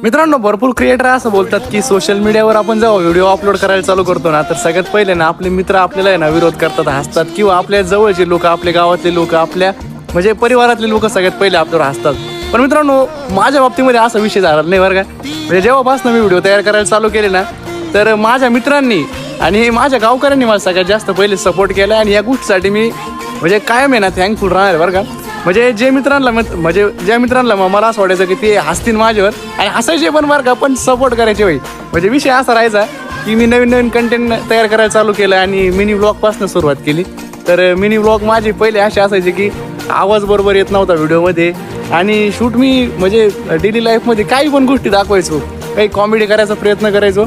मित्रांनो, भरपूर क्रिएटर असं बोलतात की सोशल मीडियावर आपण जेव्हा व्हिडिओ अपलोड करायला चालू करतो ना, तर सगळ्यात पहिले ना आपले मित्र आपल्याला आहे ना विरोध करतात, हसतात, किंवा आपल्या जवळचे लोक, आपल्या गावातले लोक, आपल्या म्हणजे परिवारातले लोक सगळ्यात पहिले आपल्यावर हसतात. पण मित्रांनो, माझ्या बाबतीमध्ये असा विषय झाला नाही बरं का. म्हणजे जेव्हापासून मी व्हिडिओ तयार करायला चालू केले ना, तर माझ्या मित्रांनी आणि माझ्या गावकऱ्यांनी मला सगळ्यात जास्त पहिले सपोर्ट केला. आणि या गोष्टीसाठी मी म्हणजे कायम आहे ना थँकफुल राहणार बरं का. म्हणजे ज्या मित्रांना मला असं वाटायचं की ते हसतील माझ्यावर आणि हसायचे पण बरं का, पण सपोर्ट करायचे होई. म्हणजे विषय असा राहायचा की मी नवीन कंटेंट तयार करायला चालू केलं आणि मिनी व्लॉगपासून सुरुवात केली. तर मिनी व्लॉग माझे पहिले असे असायचे की आवाज बरोबर येत नव्हता व्हिडिओमध्ये, आणि शूट मी म्हणजे डेली लाईफमध्ये काही पण गोष्टी दाखवायचो, काही कॉमेडी करायचा प्रयत्न करायचो.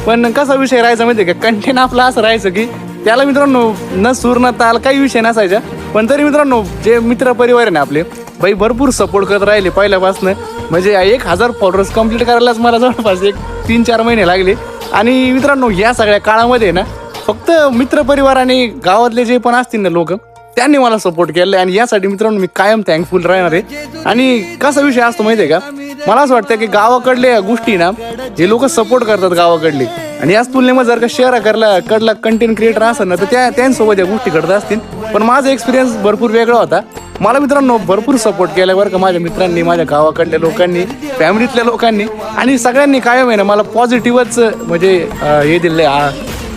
पण कसा विषय राहायचा माहिती आहे का, कंटेंट आपला असं राहायचं की त्याला मित्रांनो न सूर न ताल काही विषय नसायचा. पण तरी मित्रांनो, जे मित्र परिवार आहे ना आपले, बाई भरपूर सपोर्ट करत राहिले पहिल्यापासून. म्हणजे 1000 फॉलोअर्स कंप्लीट करायलाच मला जवळपास 3-4 महिने लागले. आणि मित्रांनो, या सगळ्या काळामध्ये ना फक्त मित्रपरिवार आणि गावातले जे पण असतील ना लोक, त्यांनी मला सपोर्ट केलं. आणि यासाठी मित्रांनो मी कायम थँकफुल राहणार आहे. आणि कसा विषय असतो माहिती आहे का, मला असं वाटतं की गावाकडल्या गोष्टी ना जे लोक सपोर्ट करतात गावाकडले, आणि याच तुलनेमध्ये जर का शहराकडला कंटेंट क्रिएटर असेल ना, तर त्यांच्यासोबत या गोष्टी घडत असतील. पण माझा एक्सपिरियन्स भरपूर वेगळा होता. मला मित्रांनो भरपूर सपोर्ट केला बरं का, माझ्या मित्रांनी, माझ्या गावाकडल्या लोकांनी, फॅमिलीतल्या लोकांनी, आणि सगळ्यांनी कायम आहे ना मला पॉझिटिव्हच म्हणजे हे दिले,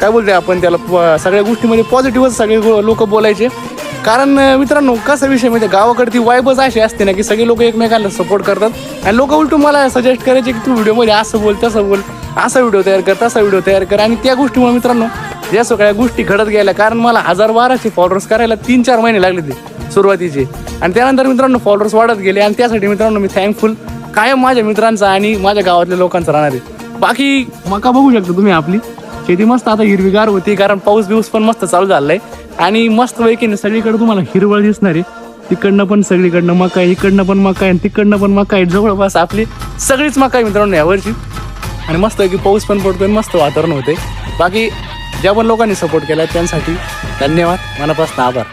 काय बोलते आपण त्याला, सगळ्या गोष्टीमध्ये पॉझिटिव्हच सगळे लोक बोलायचे. कारण मित्रांनो कसा विषय म्हणजे गावाकडे ती वाईबच अशी असते ना की सगळे लोक एकमेकांना सपोर्ट करतात. आणि लोक उलटून मला सजेस्ट करायचे की तू व्हिडिओमध्ये असं बोल, तसं बोल, असा व्हिडिओ तयार कर, तसा व्हिडिओ तयार कर. आणि त्या गोष्टीमुळे मित्रांनो या सगळ्या गोष्टी घडत गेल्या. कारण मला 1012 फॉलोअर्स करायला 3-4 महिने लागले ते सुरुवातीचे, आणि त्यानंतर मित्रांनो फॉलोअर्स वाढत गेले. आणि त्यासाठी मित्रांनो मी थँकफुल कायम माझ्या मित्रांचा आणि माझ्या गावातल्या लोकांचा राहणार आहे. बाकी मका बघू शकता तुम्ही, आपली शेती मस्त आता हिरवीगार होती, कारण पाऊस पण मस्त चालू झालाय. आणि मस्त पैकी सगळीकडे तुम्हाला हिरवळ दिसणार आहे. तिकडनं पण सगळीकडनं मका आहे, इकडनं पण मका आहे, आणि तिकडनं पण मका आहे. जवळपास आपली सगळीच मका आहे मित्रांनो यावर्षी. आणि मस्त पैकी पाऊस पण पडतोय, मस्त वातावरण होते. बाकी ज्या पण लोकांनी सपोर्ट केला त्यांसाठी धन्यवाद, मनापासून आभार.